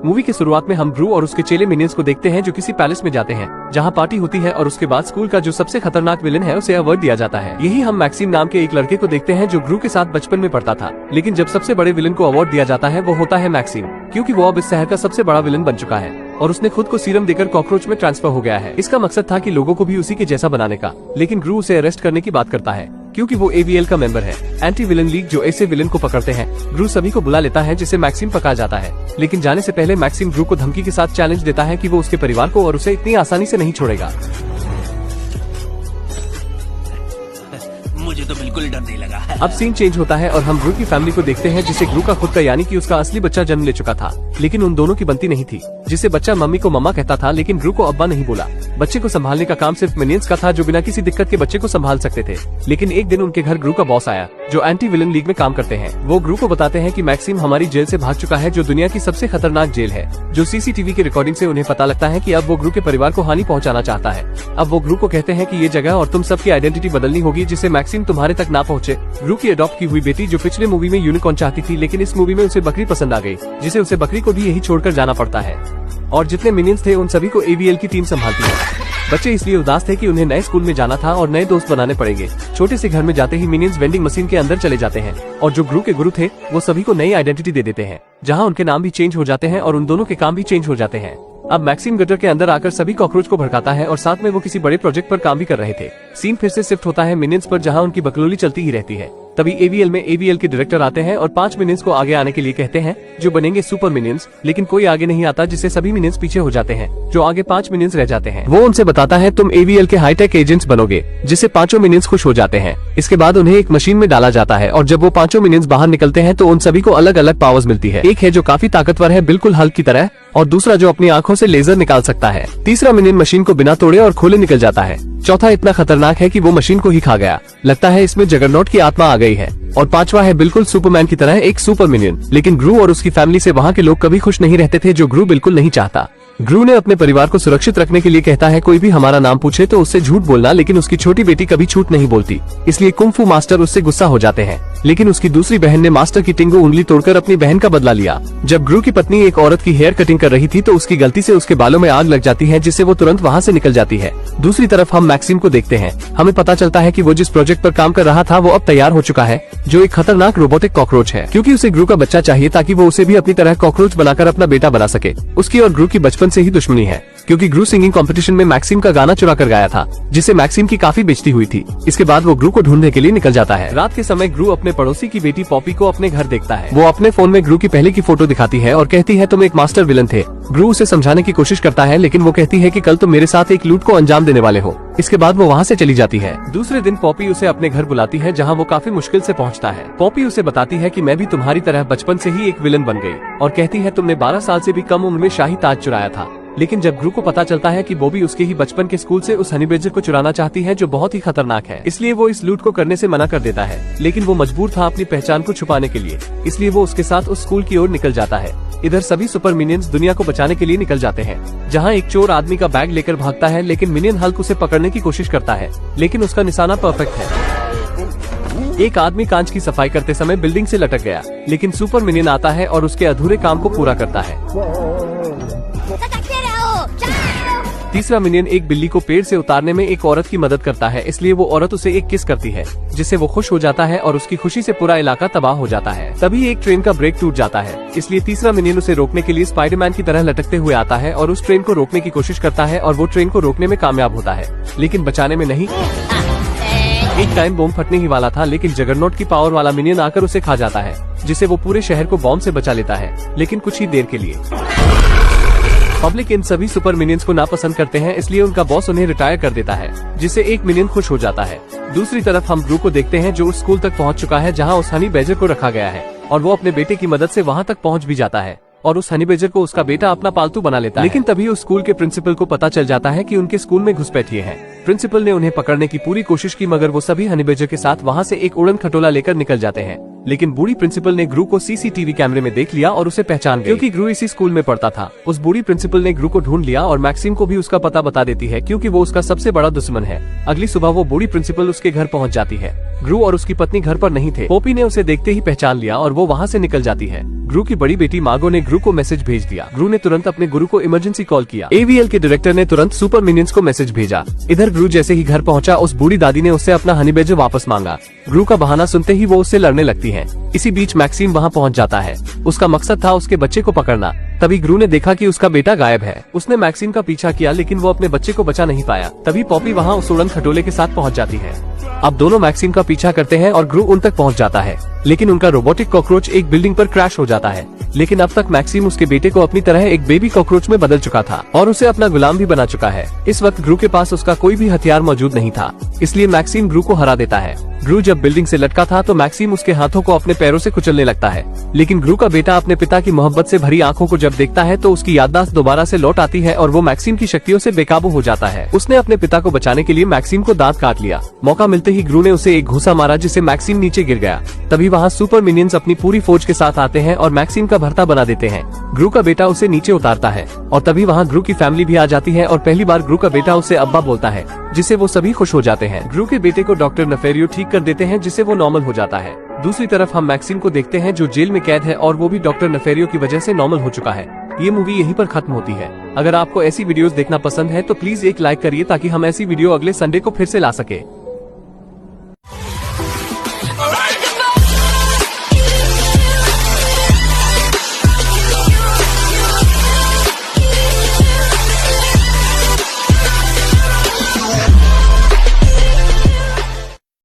Movie के शुरुआत में हम ग्रू और उसके चेले मिनियंस को देखते हैं जो किसी पैलेस में जाते हैं जहां पार्टी होती है और उसके बाद स्कूल का जो सबसे खतरनाक विलन है उसे अवार्ड दिया जाता है। यही हम मैक्सिम नाम के एक लड़के को देखते हैं जो ग्रू के साथ बचपन में पढ़ता था, लेकिन जब सबसे बड़े विलन को अवार्ड दिया जाता है वो होता है मैक्सिम, क्योंकि वो अब इस शहर का सबसे बड़ा विलन बन चुका है और उसने खुद को सीरम देकर कॉकरोच में ट्रांसफर हो गया है। इसका मकसद था कि लोगों को भी उसी के जैसा बनाने का, लेकिन ग्रू उसे अरेस्ट करने की बात करता है क्योंकि वो AVL का मेंबर है, एंटी विलन लीग, जो ऐसे विलन को पकड़ते हैं। ग्रू सभी को बुला लेता है जिसे मैक्सिम पकड़ा जाता है, लेकिन जाने से पहले मैक्सिम ग्रू को धमकी के साथ चैलेंज देता है कि वो उसके परिवार को और उसे इतनी आसानी से नहीं छोड़ेगा। मुझे तो बिल्कुल डर नहीं लगा। अब सीन चेंज होता है और हम ग्रू की फैमिली को देखते हैं जिसे ग्रू का खुद का यानी कि उसका असली बच्चा जन्म ले चुका था, लेकिन उन दोनों की बनती नहीं थी। जिसे बच्चा मम्मी को मम्मा कहता था, लेकिन ग्रू को अब्बा नहीं बोला। बच्चे को संभालने का काम सिर्फ मिनियंस का था जो बिना किसी दिक्कत के बच्चे को संभाल सकते थे। लेकिन एक दिन उनके घर ग्रू का बॉस आया जो एंटी विलन लीग में काम करते हैं। वो ग्रू को बताते हैं कि मैक्सिम हमारी जेल से भाग चुका है, जो दुनिया की सबसे खतरनाक जेल है। जो CCTV की रिकॉर्डिंग से उन्हें पता लगता है कि अब वो ग्रू के परिवार को हानि पहुंचाना चाहता है। अब वो ग्रू को कहते हैं कि ये जगह और तुम सबकी आइडेंटिटी बदलनी होगी जिससे मैक्सिम तुम्हारे तक ना पहुंचे। ग्रू की अडॉप्ट की हुई बेटी जो पिछले मूवी में यूनिकॉर्न चाहती थी, लेकिन इस मूवी में उसे बकरी पसंद आ गई, जिसे उसे बकरी को भी यही छोड़कर जाना पड़ता है। और जितने मिनियंस थे उन सभी को AVL की टीम संभालती है। बच्चे इसलिए उदास थे कि उन्हें नए स्कूल में जाना था और नए दोस्त बनाने पड़ेंगे। छोटे से घर में जाते ही मिनियंस वेंडिंग मशीन के अंदर चले जाते हैं और जो ग्रू के गुरु थे वो सभी को नई आइडेंटिटी दे देते हैं, जहां उनके नाम भी चेंज हो जाते हैं और उन दोनों के काम भी चेंज हो जाते हैं। अब मैक्सिम गटर के अंदर आकर सभी कॉकरोच को भड़काता है और साथ में वो किसी बड़े प्रोजेक्ट पर काम भी कर रहे थे। सीन फिर से शिफ्ट होता है मिनियंस पर, जहां उनकी बकलोली चलती ही रहती है। तभी AVL में AVL के डायरेक्टर आते हैं और 5 मिनियंस को आगे आने के लिए कहते हैं जो बनेंगे सुपर मिनियंस, लेकिन कोई आगे नहीं आता जिससे सभी मिनियंस पीछे हो जाते हैं। जो आगे 5 मिनियंस रह जाते हैं वो उनसे बताता है तुम AVL के हाईटेक एजेंट्स बनोगे, जिससे 5 मिनियंस खुश हो जाते हैं। इसके बाद उन्हें एक मशीन में डाला जाता है और जब वो 5 मिनियंस बाहर निकलते हैं तो उन सभी को अलग अलग पावर्स मिलती है। एक है जो काफी ताकतवर है, बिल्कुल हल्क की तरह, और दूसरा जो अपनी आंखों से लेजर निकाल सकता है। तीसरा मिनियन मशीन को बिना तोड़े और खोले निकल जाता है। चौथा इतना खतरनाक है कि वो मशीन को ही खा गया। लगता है इसमें जगरनॉट की आत्मा आ गई है। और पांचवा है बिल्कुल सुपरमैन की तरह एक सुपर मिनियन, लेकिन ग्रू और उसकी फैमिली से वहाँ के लोग कभी खुश नहीं रहते थे, जो ग्रू बिल्कुल नहीं चाहता। ग्रू ने अपने परिवार को सुरक्षित रखने के लिए कहता है कोई भी हमारा नाम पूछे तो उससे झूठ बोलना, लेकिन उसकी छोटी बेटी कभी झूठ नहीं बोलती, इसलिए कुंग-फू मास्टर उससे गुस्सा हो जाते हैं। लेकिन उसकी दूसरी बहन ने मास्टर की टिंगो उंगली तोड़कर अपनी बहन का बदला लिया। जब ग्रू की पत्नी एक औरत की हेयर कटिंग कर रही थी तो उसकी गलती से उसके बालों में आग लग जाती है, जिससे वो तुरंत वहाँ से निकल जाती है। दूसरी तरफ हम मैक्सिम को देखते हैं। हमें पता चलता है कि वो जिस प्रोजेक्ट पर काम कर रहा था वो अब तैयार हो चुका है, जो एक खतरनाक रोबोटिक कॉकरोच है, क्योंकि उसे ग्रू का बच्चा चाहिए ताकि वो उसे भी अपनी तरह कॉकरोच बनाकर अपना बेटा बना सके। उसकी और ग्रू की बचपन से ही दुश्मनी है, क्योंकि ग्रू सिंगिंग कंपटीशन में मैक्सिम का गाना चुरा कर गाया था, जिससे मैक्सिम की काफी बेइज्जती हुई थी। इसके बाद वो ग्रू को ढूंढने के लिए निकल जाता है। रात के समय ग्रू अपने पड़ोसी की बेटी पॉपी को अपने घर देखता है। वो अपने फोन में ग्रू की पहले की फोटो दिखाती है और कहती है तुम एक मास्टर विलन थे। ग्रू उसे समझाने की कोशिश करता है, लेकिन वो कहती है कि कल तुम मेरे साथ एक लूट को अंजाम देने वाले हो। इसके बाद वो वहाँ से चली जाती है। दूसरे दिन पॉपी उसे अपने घर बुलाती है, जहाँ वो काफी मुश्किल से पहुँचता है। पॉपी उसे बताती है कि मैं भी तुम्हारी तरह बचपन से ही एक विलन बन गई, और कहती है तुमने 12 साल से भी कम उम्र में शाही ताज चुराया था। लेकिन जब ग्रू को पता चलता है कि बॉबी उसके ही बचपन के स्कूल से उस हनी बेडजर को चुराना चाहती है, जो बहुत ही खतरनाक है, इसलिए वो इस लूट को करने से मना कर देता है। लेकिन वो मजबूर था अपनी पहचान को छुपाने के लिए, इसलिए वो उसके साथ उस स्कूल की ओर निकल जाता है। इधर सभी सुपर मिनियंस दुनिया को बचाने के लिए निकल जाते हैं, जहाँ एक चोर आदमी का बैग लेकर भागता है, लेकिन मिनियन हल्क उसे पकड़ने की कोशिश करता है, लेकिन उसका निशाना परफेक्ट है। एक आदमी कांच की सफाई करते समय बिल्डिंग से लटक गया, लेकिन सुपर मिनियन आता है और उसके अधूरे काम को पूरा करता है। तीसरा मिनियन एक बिल्ली को पेड़ से उतारने में एक औरत की मदद करता है, इसलिए वो औरत उसे एक किस करती है, जिससे वो खुश हो जाता है और उसकी खुशी से पूरा इलाका तबाह हो जाता है। तभी एक ट्रेन का ब्रेक टूट जाता है, इसलिए तीसरा मिनियन उसे रोकने के लिए स्पाइडरमैन की तरह लटकते हुए आता है और उस ट्रेन को रोकने की कोशिश करता है, और वो ट्रेन को रोकने में कामयाब होता है, लेकिन बचाने में नहीं। एक टाइम बॉम्ब फटने ही वाला था, लेकिन जगरनॉट की पावर वाला मिनियन आकर उसे खा जाता है, जिससे वो पूरे शहर को बॉम्ब से बचा लेता है, लेकिन कुछ ही देर के लिए। पब्लिक इन सभी सुपर मिनियंस को नापसंद करते हैं, इसलिए उनका बॉस उन्हें रिटायर कर देता है, जिससे एक मिनियन खुश हो जाता है। दूसरी तरफ हम ग्रू को देखते हैं, जो उस स्कूल तक पहुंच चुका है जहां उस हनी बेडजर को रखा गया है, और वो अपने बेटे की मदद से वहां तक पहुंच भी जाता है और उस हनी बेडजर को उसका बेटा अपना पालतू बना लेता है। लेकिन तभी उस स्कूल के प्रिंसिपल को पता चल जाता है कि उनके स्कूल में घुसपैठिए हैं। प्रिंसिपल ने उन्हें पकड़ने की पूरी कोशिश की, मगर वो सभी हनी बेडजर के साथ वहाँ से एक उड़न खटोला लेकर निकल जाते हैं। लेकिन बूढ़ी प्रिंसिपल ने ग्रू को सीसीटीवी कैमरे में देख लिया और उसे पहचान गई, क्योंकि ग्रू इसी स्कूल में पढ़ता था। उस बूढ़ी प्रिंसिपल ने ग्रू को ढूंढ लिया और मैक्सिम को भी उसका पता बता देती है, क्योंकि वो उसका सबसे बड़ा दुश्मन है। अगली सुबह वो बूढ़ी प्रिंसिपल उसके घर पहुंच जाती है। ग्रू और उसकी पत्नी घर पर नहीं थे। पोपी ने उसे देखते ही पहचान लिया और वो वहाँ से निकल जाती है। ग्रू की बड़ी बेटी मार्गो ने ग्रू को मैसेज भेज दिया। ग्रू ने तुरंत अपने गुरु को इमरजेंसी कॉल किया। एवीएल के डायरेक्टर ने तुरंत सुपर मिनियंस को मैसेज भेजा। इधर ग्रू जैसे ही घर पहुंचा, उस बूढ़ी दादी ने उससे अपना हनी बैडजर वापस मांगा। ग्रू का बहाना सुनते ही वो उससे लड़ने लगती है। इसी बीच मैक्सिम वहाँ पहुँच जाता है। उसका मकसद था उसके बच्चे को पकड़ना। तभी ग्रू ने देखा कि उसका बेटा गायब है। उसने मैक्सिम का पीछा किया, लेकिन वो अपने बच्चे को बचा नहीं पाया। तभी पॉपी वहाँ उस उड़न खटोले के साथ पहुँच जाती है। अब दोनों मैक्सिम का पीछा करते हैं और ग्रू उन तक पहुँच जाता है, लेकिन उनका रोबोटिक कॉकरोच एक बिल्डिंग पर क्रैश हो जाता है। लेकिन अब तक मैक्सिम उसके बेटे को अपनी तरह एक बेबी कॉकरोच में बदल चुका था और उसे अपना गुलाम भी बना चुका है। इस वक्त ग्रू के पास उसका कोई भी हथियार मौजूद नहीं था, इसलिए मैक्सिम ग्रू को हरा देता है। ग्रू जब बिल्डिंग से लटका था तो मैक्सिम उसके हाथों को अपने पैरों से कुचलने लगता है, लेकिन ग्रू का बेटा अपने पिता की मोहब्बत से भरी आंखों को जब देखता है तो उसकी याददाश्त दोबारा से लौट आती है और वो मैक्सिम की शक्तियों से बेकाबू हो जाता है। उसने अपने पिता को बचाने के लिए मैक्सिम को दांत काट लिया। मौका मिलते ही ग्रू ने उसे एक घूसा मारा, जिससे मैक्सिम नीचे गिर गया। तभी वहाँ सुपर मिनियंस अपनी पूरी फौज के साथ आते हैं और मैक्सिम का भरता बना देते हैं। ग्रू का बेटा उसे नीचे उतारता है और तभी वहाँ ग्रू की फैमिली भी आ जाती है और पहली बार ग्रू का बेटा उसे अब्बा बोलता है, जिससे वो सभी खुश हो जाते हैं। ग्रू के बेटे को डॉक्टर नेफेरियो ठीक कर देते हैं, जिससे वो नॉर्मल हो जाता है। दूसरी तरफ हम मैक्सिम को देखते हैं, जो जेल में कैद है और वो भी डॉक्टर नेफेरियो की वजह से नॉर्मल हो चुका है। ये मूवी यहीं पर खत्म होती है। अगर आपको ऐसी वीडियोस देखना पसंद है तो प्लीज एक लाइक करिए, ताकि हम ऐसी वीडियो अगले संडे को फिर से ला सके।